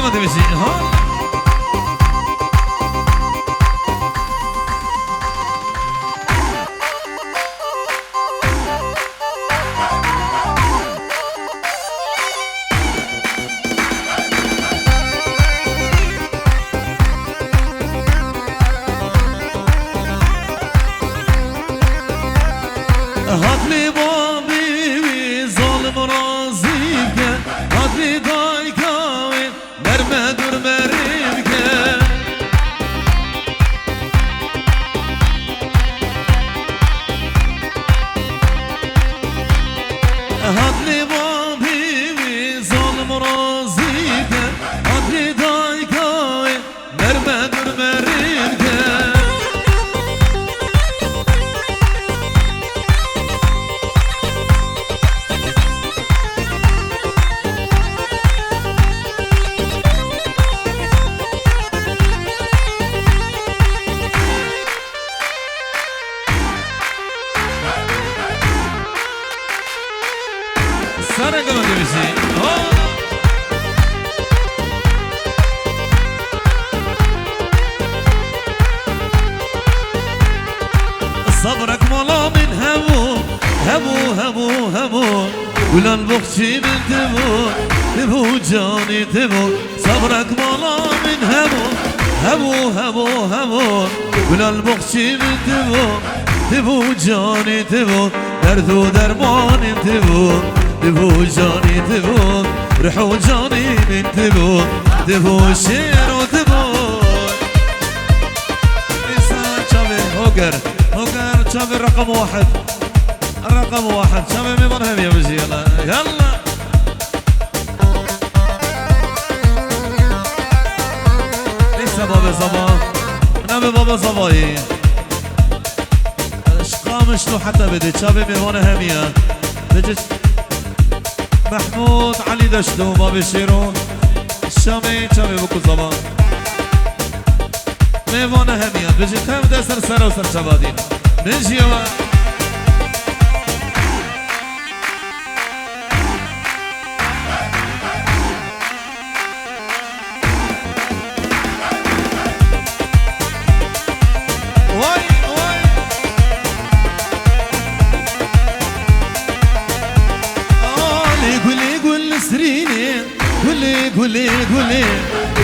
قمت بشي ها هاتلی بابی ظالم رازی که هاتلی دای کاوی مرمه دور مریم که هاتلی بابی ظالم رازی که هاتلی دای کاوی مرمه دور مریم که سرنگ رو دیوشی صبرك مولا من همو همو همو همو ولا البخشي من تبو تبو جاني تبو صبرك مولا من همو همو همو همو ولا البخشي من تبو تبو جاني تبو دردو درمان تبو تبو جاني تبو رحو جاني من تبو تبو شير وتبو إنسان شابي هوكر هوكر شابي رقم واحد الرقم واحد شابي مبرهم يا بزي يلا يلا لسه بابا صبا نبي بابا صباهي اشقامش له حتى بدي شابي مبرهم همية بجيش محمود علي دشتو ما بشيرون الشامي شامي بكو زمان ميوانا هميان بجي خيم ده سر سر و سر شبادين بجي و قولي قولي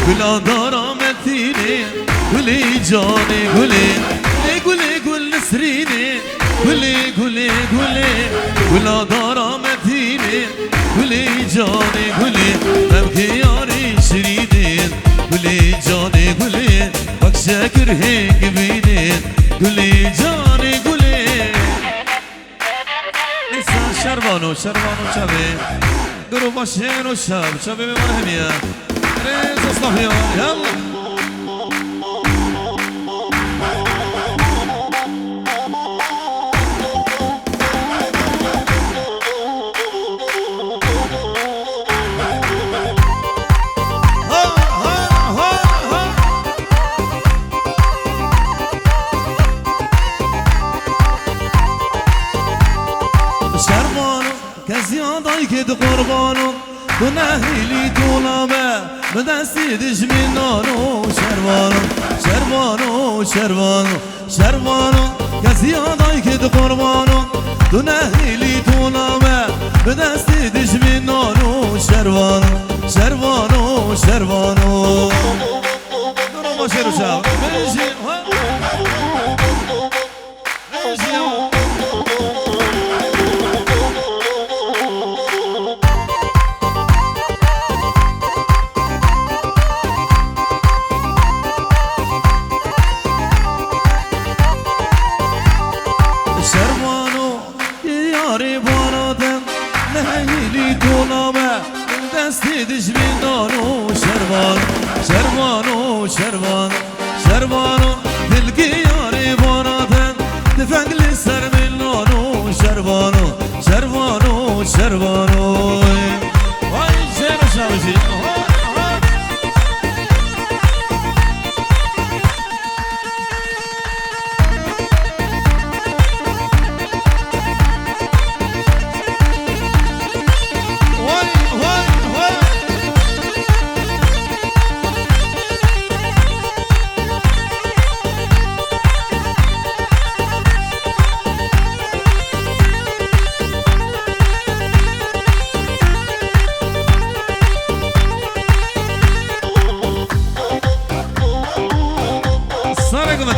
قول دارا متيني قولي جاني قولي قولي قول نسريني قولي قولي قولي قول دارا متيني قولي جاني قولي ممكن ياري شريدين قولي جاني قولي بك شاكر هيك بيدين قولي جاني قولي إنسان شربانو شربانو شبي قروا باشين والشاب شباب مرهمية ريز اصطفيا يلا شربانو كزيادة كد قربانو ونهيلي طولابه بدستي دجمنانو شربانو شربانو شربانو شربانو كزيادة كد قربانو ونهيلي طولابه بدستي دجمنانو شربانو شربانو شربانو درو باشيرو شاو بيجي شربانو شربانو شربانو دلقي ياري باراتن دفق لي سر من لانو شربانو شربانو شربانو واي شير شاوشي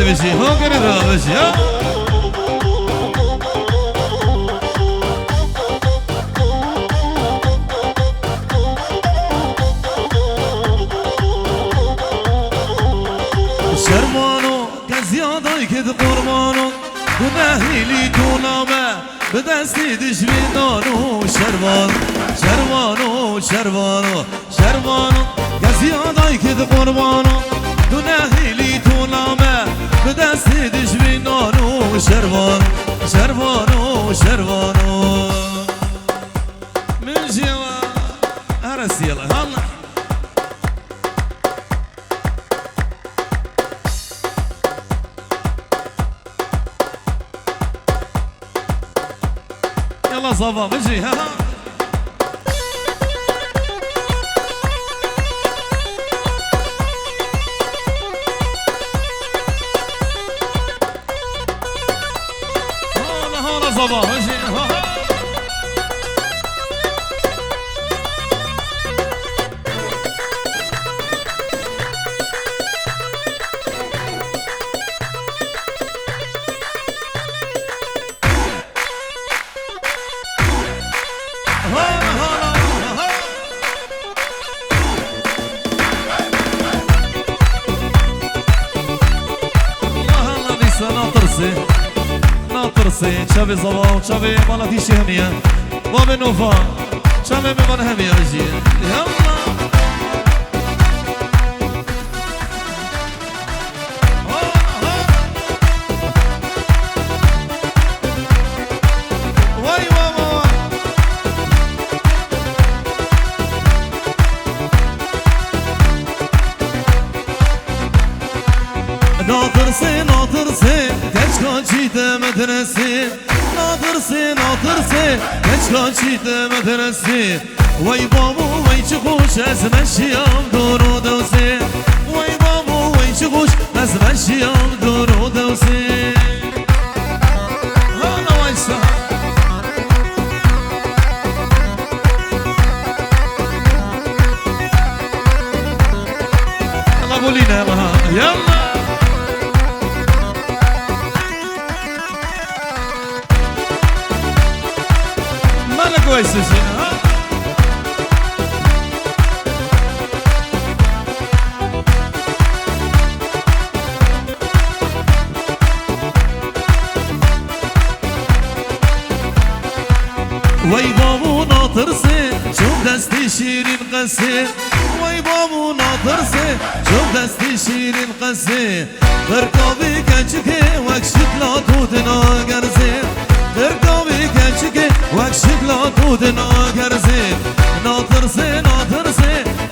بشی ها گره را بشی ها شرمانو کزیادای که قربانو گناهیلی تو نامه به دستی دشمنانو شروانو کزیادای که قربانو گناهیلی تو نامه به دستی دشمنانو شروانو من جوا هرسی الله الله يلا صبا بجي ها هلا صبا بجي ها ناطرسي شبي صبا شبي مالتي شهمية وابي نوفا شبي بمن همية بجي يلا ناطرسي كشكا جيت مدرسي ناطرسي كشكا جيت مدرسي وي بابو وي شخوش ازمشيام دورو دوسي وي بابو وي شخوش ازمشيام دورو دوسي هلا ويسا يلا بولينا يلا كويس ها وي بابو ناطرسي شوف دستي شيرين قسي وي بابو ناطرسي شوف دستي شيرين قسي تركبي كنشكي وكشت لا تودنا قرزي تركبي كنشكي وكشت لا تودنا قرزي ناطرسي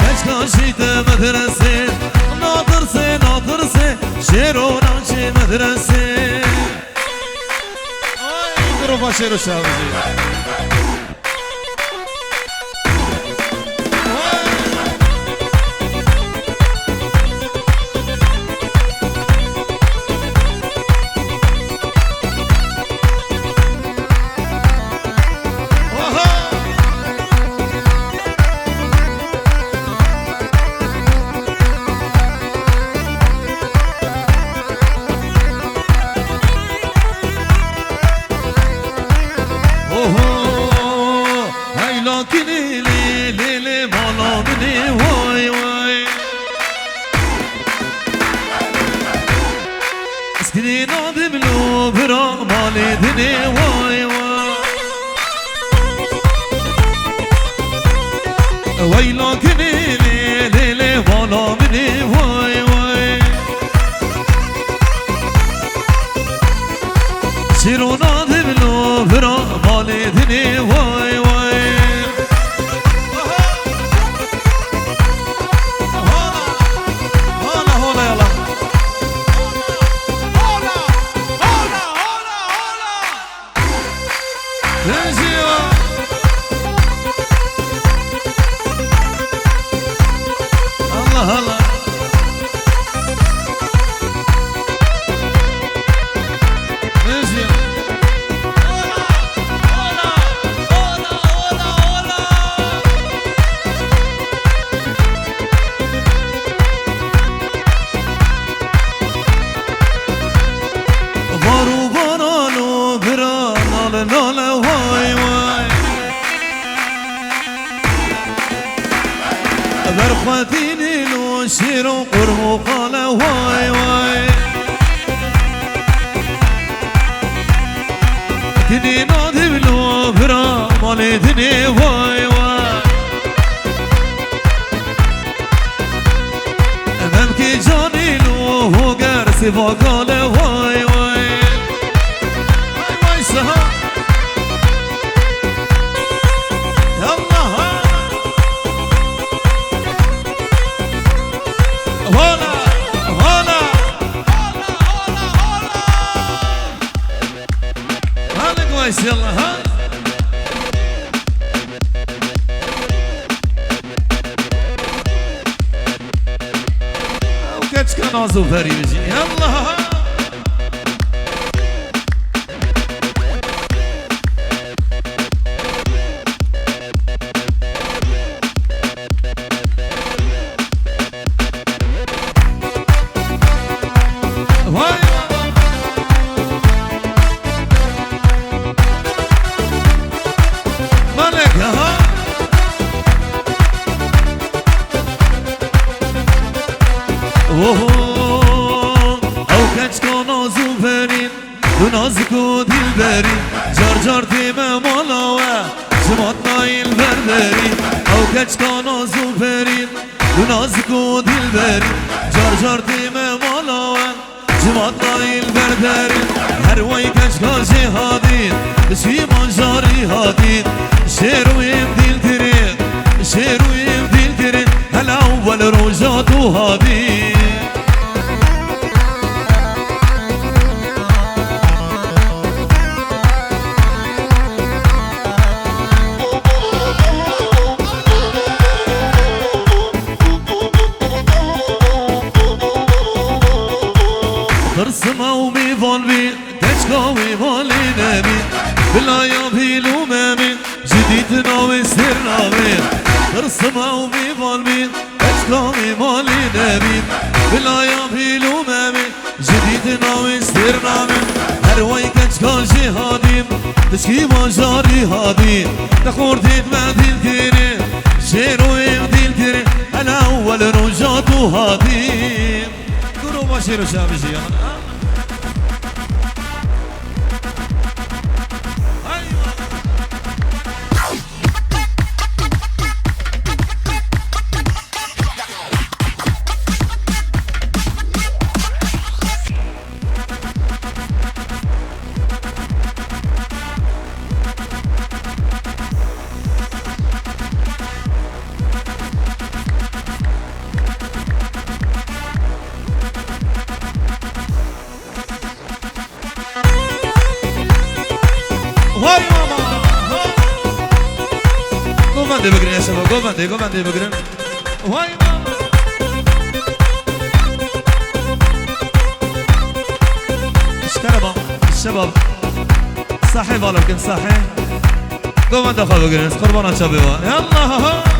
كشكا شيت مدرسي ناطرسي شيرونا شي مدرسي ضربة شيرو شاوزي برخوتيني لو شير وقرب قال واي واي تني نادي بلو برا مالي تني واي واي ممكن جاني لو هو قرسي فقال واي واي واي سها يلا ها وكاتش كان عزو فاري بيجي يلا ها او كاتش كان عزو فاري ونازكو دلبري جار جار تيما مالاوه جمعتنا البربري او كاتش كان عزو فاري ونازكو دلبري جار جار تيما مالاوه جمعتنا البربري هر وي كاتش كان جهادين شي منجاري هادين شيرو يبديل ترين شيرو يبديل ترين هلا اول روجاتو هادين ترسمه وميفالبي تشكا ويفالي نبي بلا يبيلو مامي جديدنا وسرنا ترسمه وميفالبي تشكا ويفالي نبي بلا يبيلو مامي جديدنا وسرنا هر وي كشكا جهادي تشكي مجاري هادي تخور ديد ما ديل كيري شيرو يبديل كيري انا اول رجاتو هادي قولوا شيرو شابي جيانا Go bande ya şabab, go bande bugün. Vay mama. اشتربا الشباب صاحب على كم صاحب. Go bande خا bugün, قربان شباب. يلا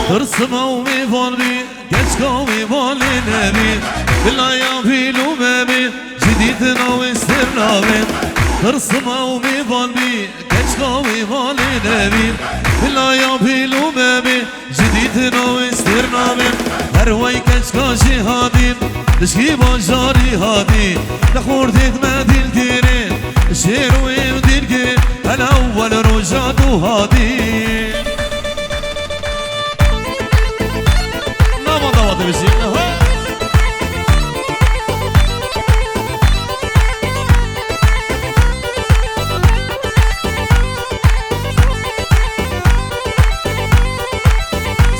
ترسمه وميفالبي كشكا ويفالي نبي بلا يابيلو مامي جديدنا وسرنا ترسمه وميفالبي كشكا ويفالي نبي بلا يابيلو مامي جديدنا وسرنا هر وي كشكا جهادين تشكي بجاري هادي تخور ديد ما ديل كيرين شير ويديل كيرين الاول رجاتو هادي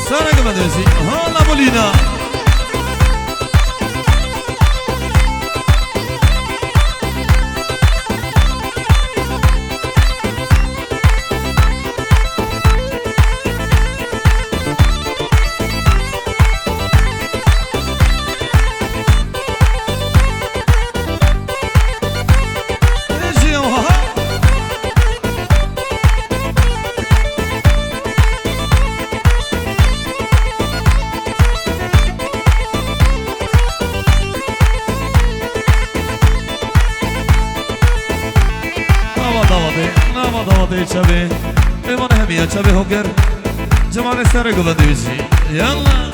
Sana come adesso, la bolina. دواده چبه ایمان همیه چبه هوگر جمال سر گو بدویجی یالله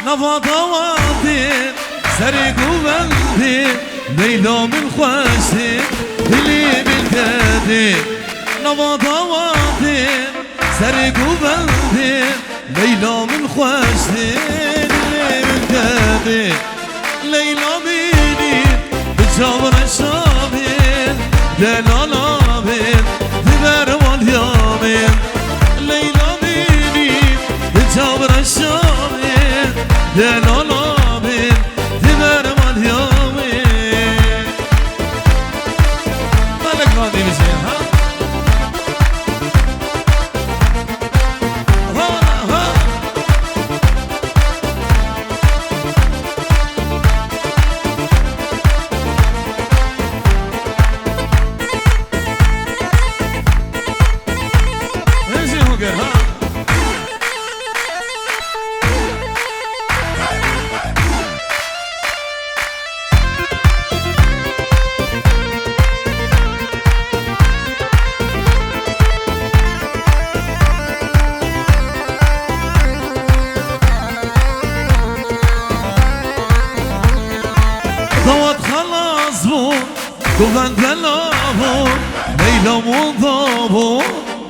نفضواتي سرق وبلدي ليلى من خوشي دلي بالكادي نفضواتي سرق وبلدي ليلى من خوشي دلي بالكادي ليلى بيني بجبر الشامين دلالا بين دبر واليامين ليلى بيني بجبر الشامين دلالا بين دبر واليامين مالك راضي بشي ها ضوت خلاص بو قوان بلابو ليلى وضابو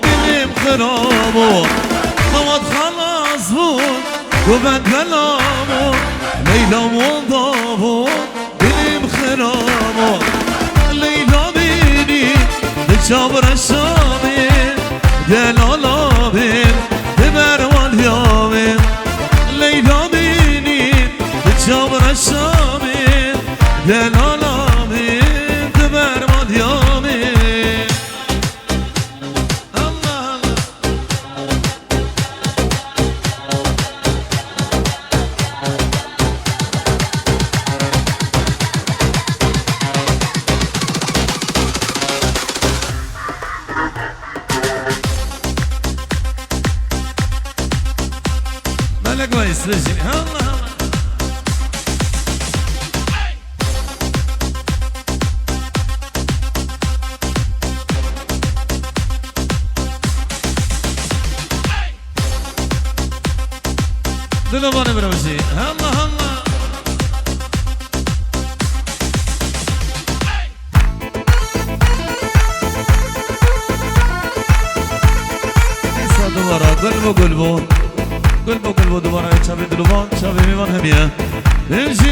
دلي مخرابو ضوت خلاص بو قوان بلابو ليلى وضابو دلي مخرابو ليلى بيني بجبر الشامي دلالا بين دبر واليامين ليلى بيني بجبر الشامي دلالا بين دبر واليامين الله الله مالك كويس لجني الله دلوانه بروشی هلا هلا ایسا دوباره قلبو دوباره چابی دلوان چابی میوان همیه بمشی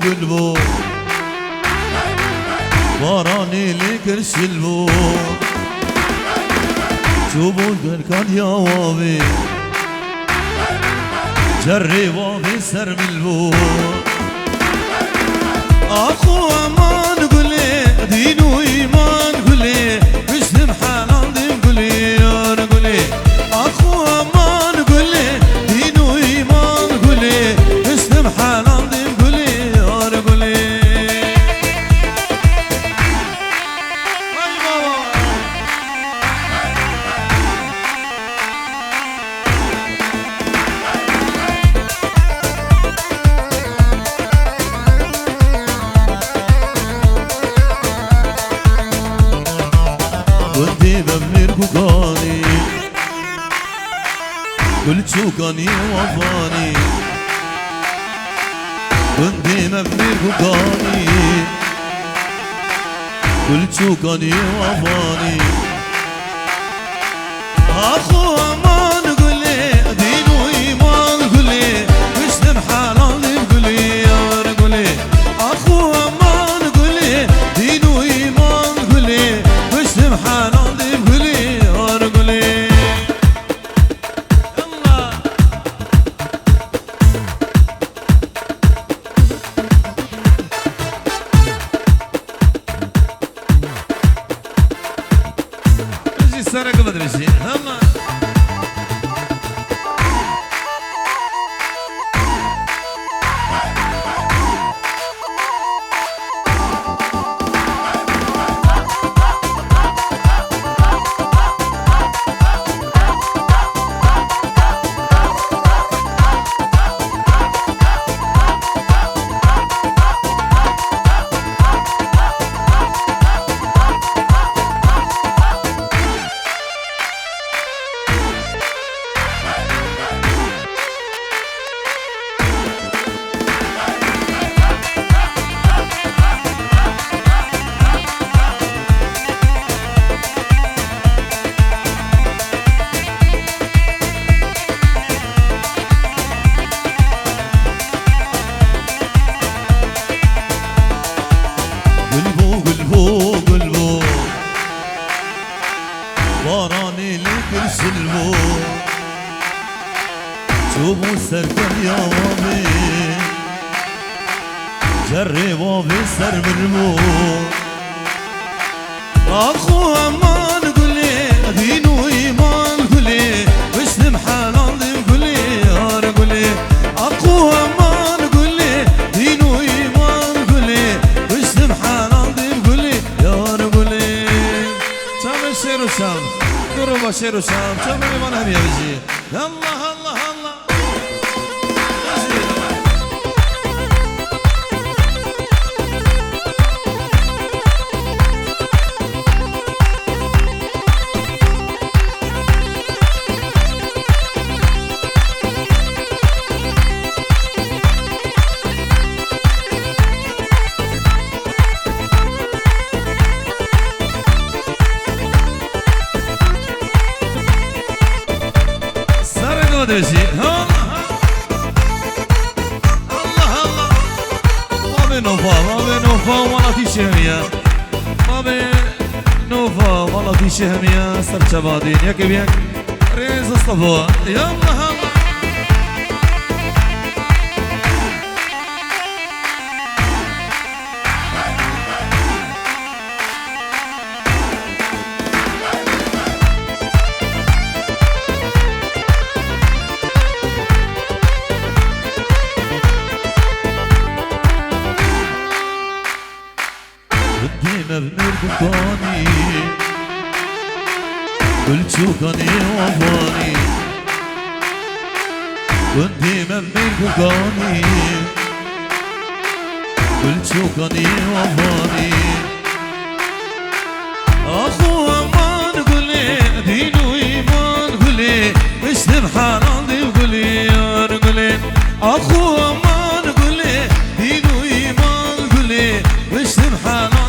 قلبو باراني لك الشلبو شوفوا الكان يا وابي جري وابي سر ملبو اخو امان قولي دين وايمان قولي مسلم حلال دين قولي يا قولي اخو امان قولي دين وايمان قولي مسلم حلال ودي بمنير بقاني كل تشوكاني وفاني ودي بمنير بقاني كل تشوكاني وفاني اخو امان قولي دين وايمان قولي مسلم حلال قولي يا قولي اخو امان قولي دين وايمان قولي مسلم حلال قولي يا قولي سرك بدرسي هلا باراني لك سلمو شوفوا سركم يا وامي جربوا بسر مرمو اخو امان قولي دين وايمان قولي واسلم حلال قولي يا قولي اخو امان قولي دين وايمان قولي واسلم حلال قولي يا قولي شام الشير وشام قرب الشير وشام شام الإيمان هم يبجي يلا الله الله دشي الله الله ما بنوفا والله في شهمية ما بنوفا والله في شهمية سرچبادين ياك بياك ريز اصطفوا يلا الله بنرقباني قلت شوكاني وفاني كنتي مبني بقاني قلت شوكاني وفاني اخو امان قولي دين وايمان قولي مسلم حلال قولي يا قولي اخو امان قولي دين وايمان قولي مسلم حلال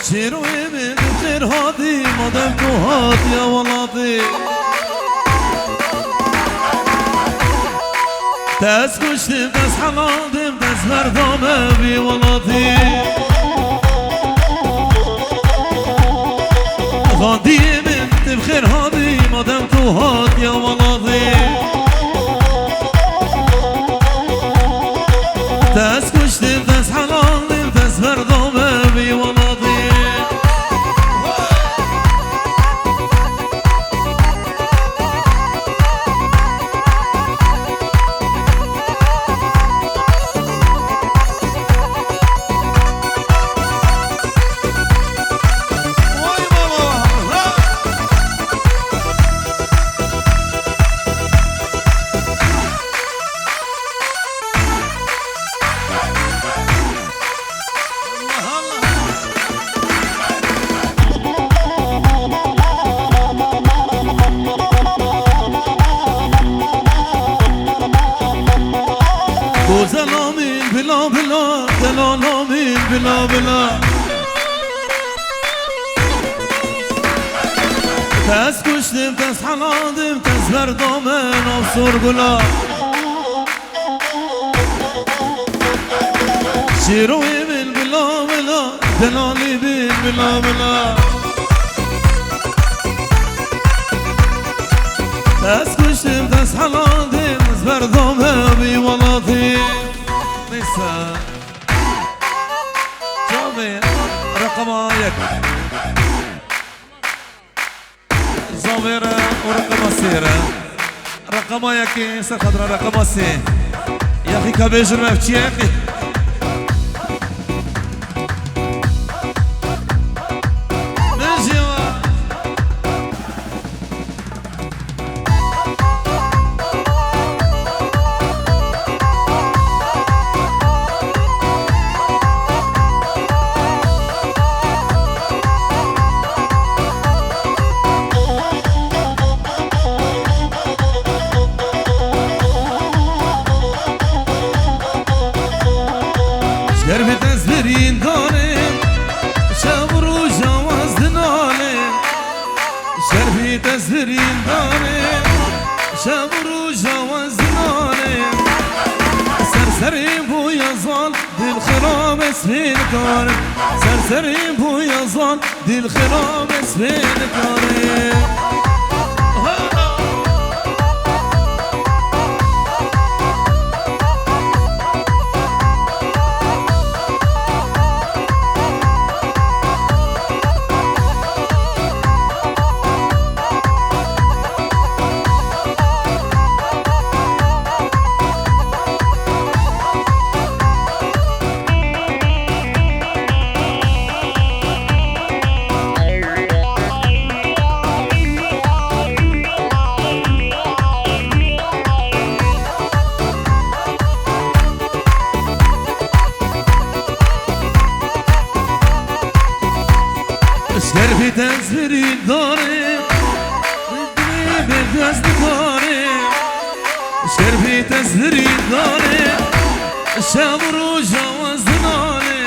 شيروي من خير هادي مدام توهات يا ولادي تاس كشتم تاس حلادم تاس مردامه بي ولادي غادي من بخير هادي مدام توهات يا ولادي تاس كشتم تاس حلادم تاس مردامه بي ولادي زلامين بلا بلا دلالامين بلا بلا تس کشتیم تس حلادیم تس بردامن آفسور گلا شیروی بین بلا بلا دلالی بین بلا بلا تس کشتیم تس حلادیم تس بردامن بی ولاتی نیسا جامعه رقم یک زاويرة ورقم سيرة رقم ياكي سخضرة رقم سي يا أخي كبيجر ما فتشي يا أخي درب تزبرين دارم شبر و جواز دنالم شرفي تزبرين دارم شبر و جواز دنالم سرسرين بو يزال دل خرام اسمين كارم سرسرين بو يزال دل خرام اسمين كارم شرفي تزفري داري ردني بالجاز داري شرفي تزفري داري شامر وجواز داري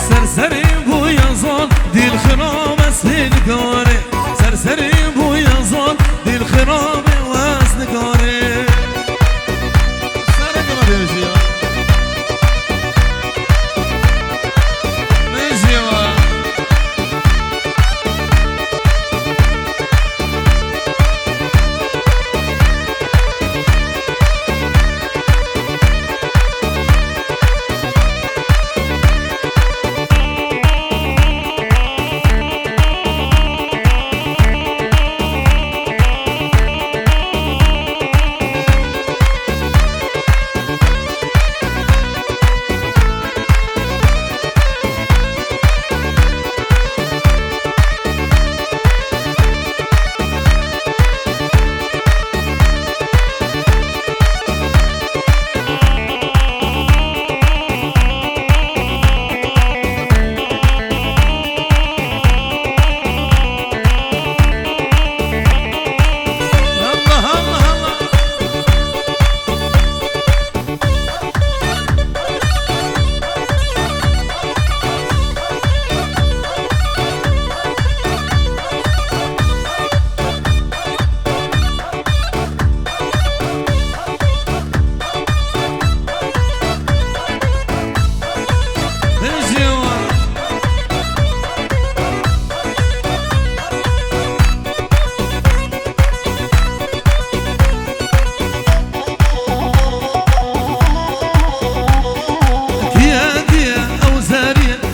سرسري بو يزال دي الخرام اسهل كاري سرسري بو يزال دي الخرام واسن كاري سرك ما بيمشي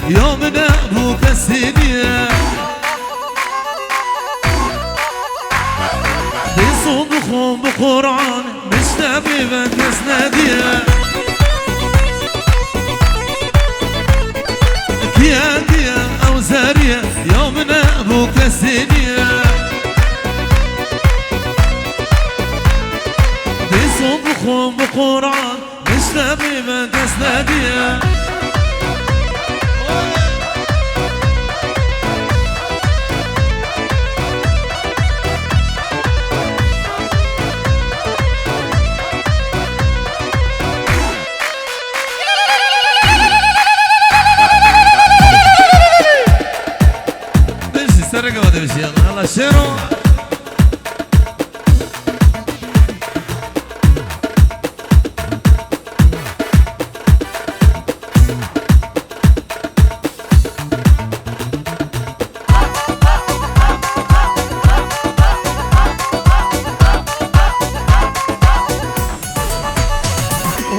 يومنا ابوك السنية بيصدقهم بقرآن مش نبي بنكس نادية كيادية او زارية يومنا ابوك السنية بيصدقهم بقرآن مش نبي بنكس نادية Será que va a بشي يلا شيرو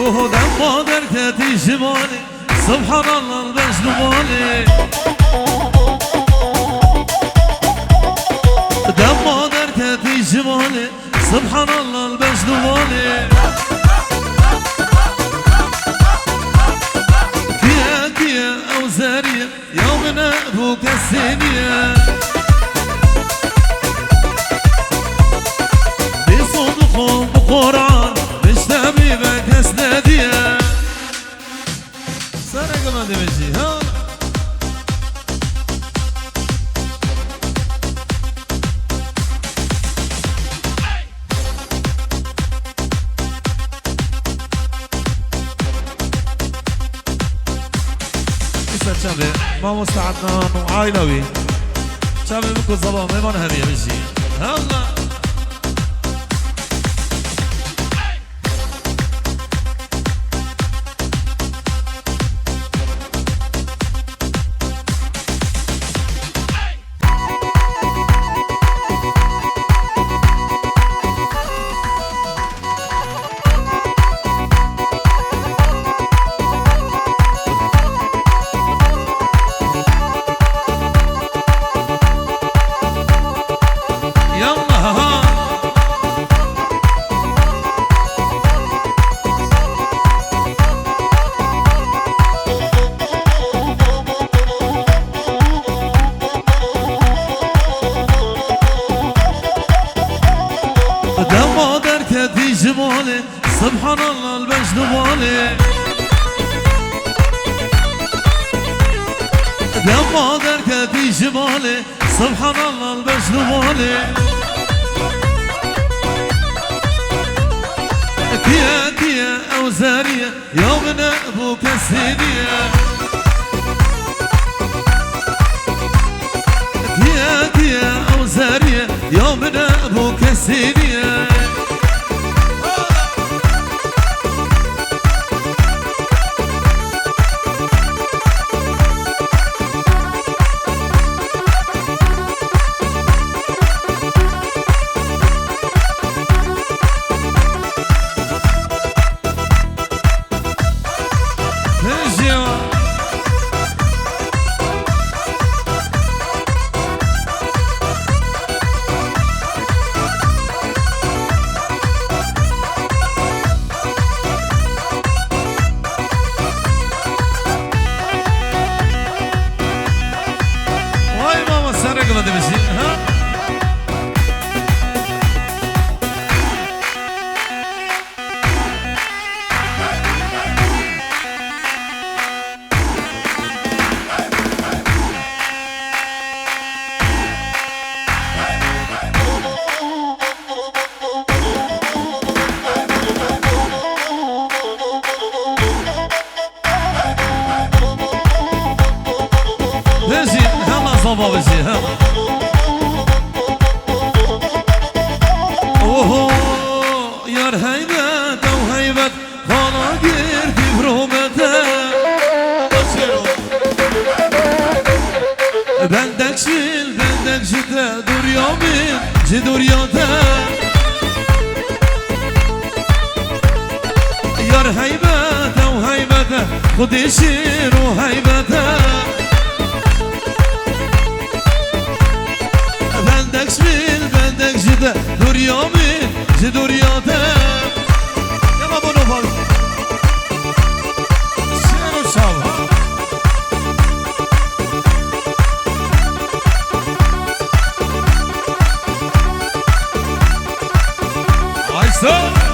وهو دم بادر تاتي شمالي سبحان الله البجنوالي دم بادر تاتي شمالي سبحان الله البجنوالي كيا كيا أوزارية يومنا أبوك السينية بصدقهم بقرآن حبيبك اسنديا سنة كمان دمشي ها لسه شابي ما مستعدنا وعايلوي شابي بكو الظبا ما يبان هبي بشي هلا جمالي سبحان الله البجنوالي دم بادر كتي جمالي سبحان الله البجنوالي كيا كيا أوزارية يومنا أبوك السينية كيا كيا أوزارية يومنا أبوك السينية بابا بشي ها اوه يار هيبت او هيبت خانا گرتی برومته بندك شيل بندك جده دوريا من جي دورياته يار هيبت او هيبت خودي شير و هيبته بندك شميل بندك جده دوريا من جي دورياته يلا بونو فال شير و شابه عيسى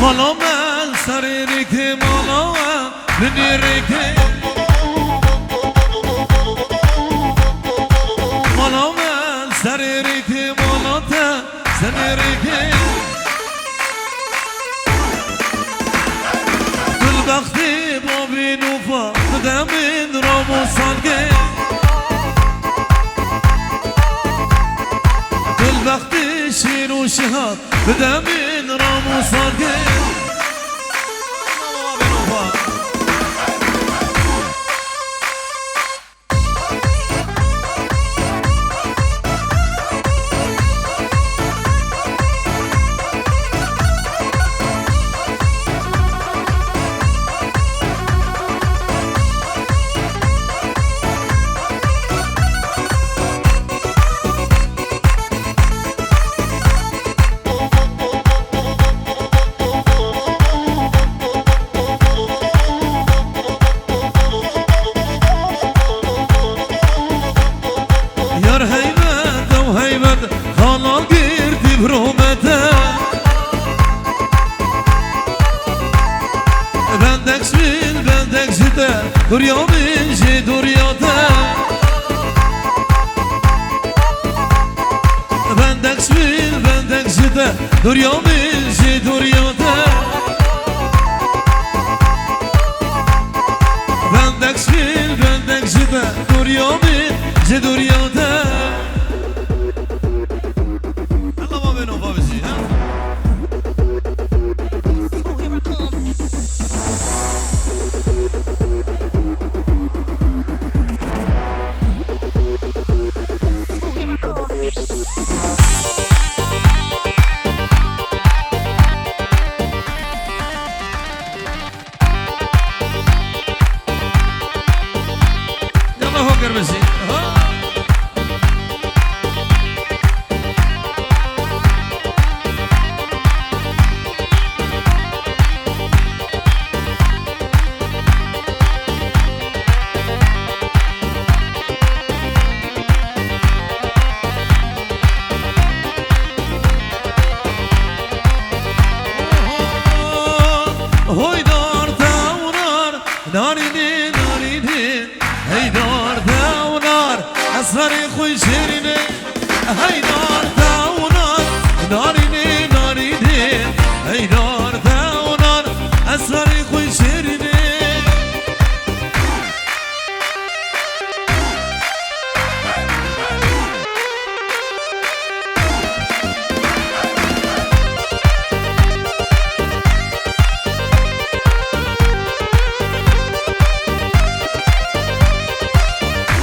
مالا من سری که مالا منی که مالا من سری که مالا تا سری که دل وقتی با بینوفا بدم این را موسانگه دل وقتی شیر و شهاد بدم این را موسانگه دوریا منجی دوریا ده بندک سویل بندک زده دوریا منجی دوریا ده بندک سویل بندک زده دوریا منجی دوریا ده الله ما بینو بابزی نارینه نارینه هی دار داونار اصغر خوی شیرینه هی دار داونار نارینه نارینه هی دار داونار اصغر خوی شیرینه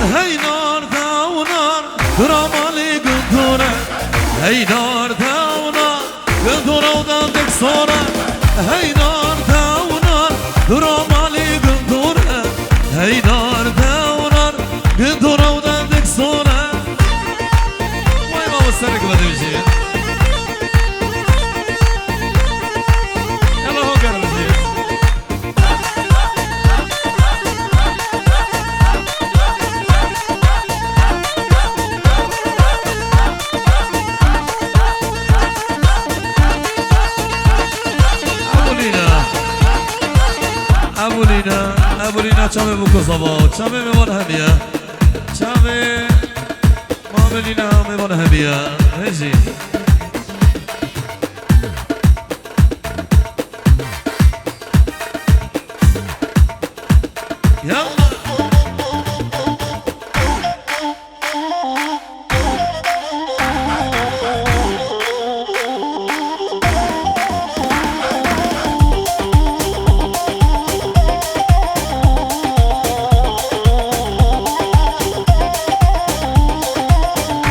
هی نار داونار درامالی گندوره هی نار داونار گندوره و دندک سوره هی نار داونار درامالی گندوره هی نار داونار گندوره و دندک سوره وای بابا سرک بده بشی یلا ها کرد بشی ابولینا چامه بکو صبا چامه میوان همیه چامه ماملینا میوان همیه هیچی یا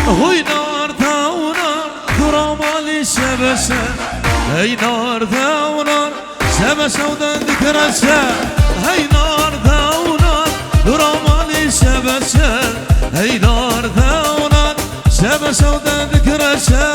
هوی نار داونار درامالی شبشه هی نار داونار شبشه و دندی کرشه هی نار داونار درامالی شبشه هی نار داونار شبشه و دندی کرشه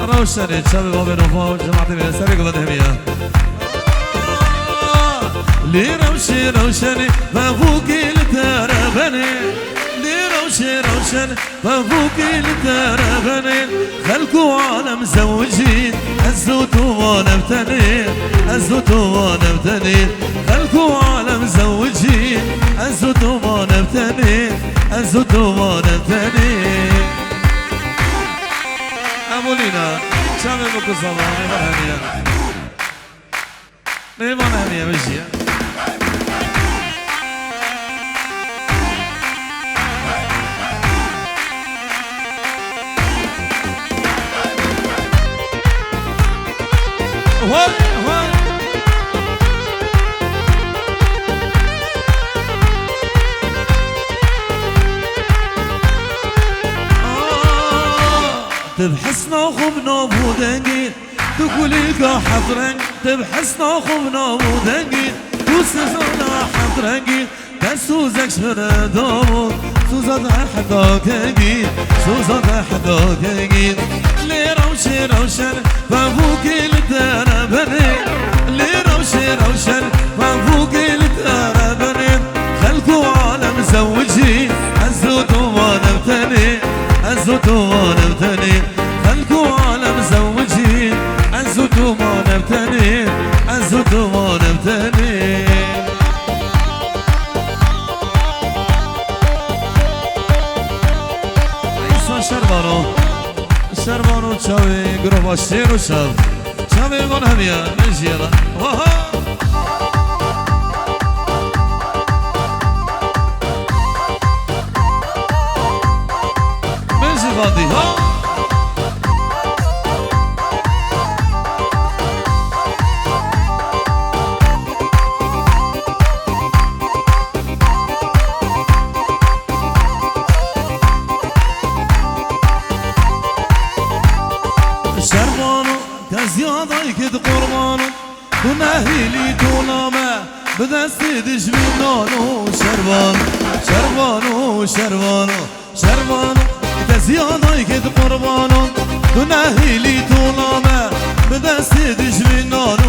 روشنه شب باب رفا جماعة السرق بدهمية لي روشنه فوق التربني لي روشنه فوق التربني خلقوا عالم زوجين الزوت ونبتني الزوت ونبتني خلقوا عالم زوجين الزوت ونبتني الزوت ونبتني أمولينا شامل مكسبة نيمان هنية بشيء تبحثنا خبنا بودنجين تقولي حضرنج تبحثنا خبنا بودنجين توسزنا حضرنجين كسوزك شردو سوزات حداكين سوزات حداكين لي روشن فوق التربني لي روشن فوق التربني خلقوا عالم زوجين الزوت ونبتني الزوت ونبتني خلقوا عالم زوجين الزوت ونبتني الزوت ونبتني شربانو چاوی گروه شیر و شب چاوی من همیا نجیلا منجی باندی ها شربانو كزيادة يكد قربانو ونهيلي طولامة بدست دجمنانو شربانو كزيادة يكد قربانو ونهيلي طولامة بدست دجمنانو